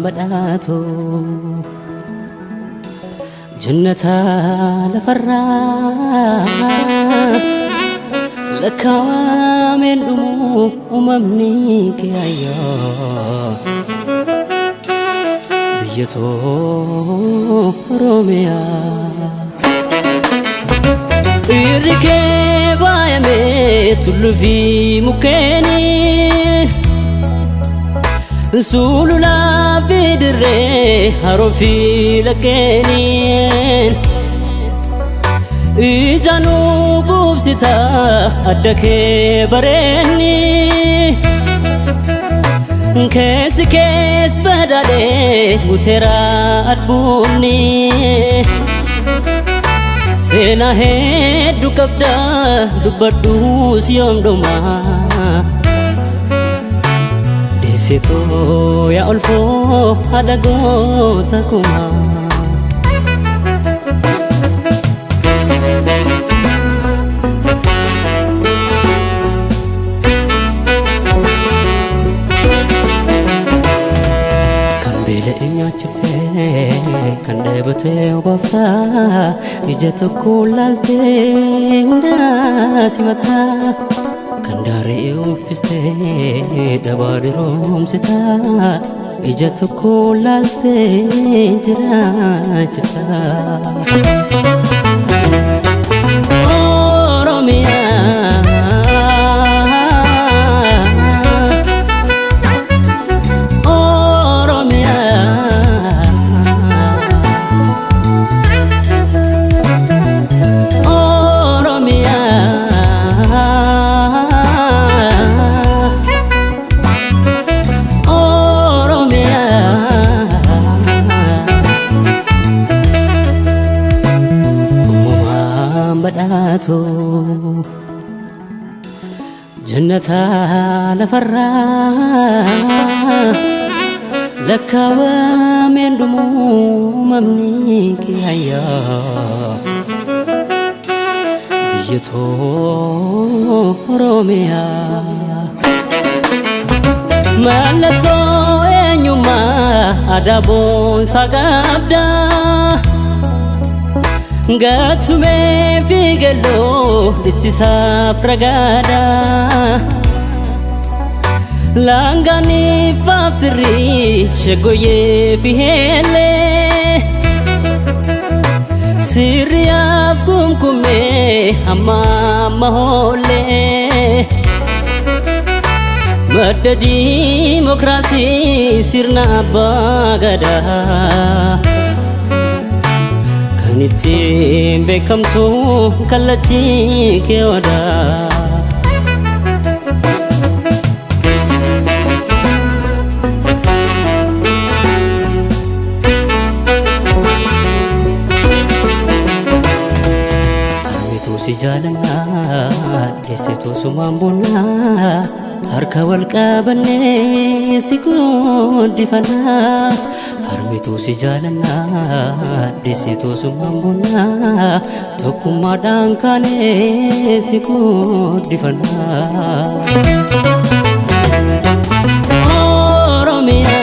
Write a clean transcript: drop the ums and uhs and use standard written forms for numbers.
بدأتو جنة لفرا لكوامل دمو وممنيك يا بيتو روميا الركبة يميت في مكانين سولو لا في دري هروفي لكنين إجانو بوبستا أدك بريني كيس بدالي مترا أدبوني سينا هيدو كبدا دبردوس يوم دوما Situ ya ulfu ada gota kuma Kambile inya chifte kandai bute wafta ijatu kulalte simata Kandare ufiste dabadirom sita ijatu kulalte jira chita Oromia Oromia Oromia بدأتو جنة لفرا لك ومن دمو ممنيك يا بيتو روميا مالتو ينيما أدابون ساقابدا Gatume figelo ditisa fragada Langani faftri shagoye fihele Siriaf kumkume amma mahole Madda demokrasi sirna bagada Nitim bekam tu kalachi keoda Armitu si jalana desetu sumambuna harka walqabane sikudifana Armitu si jalana desitu sumambuna tokuma dankane sikudifana Oromia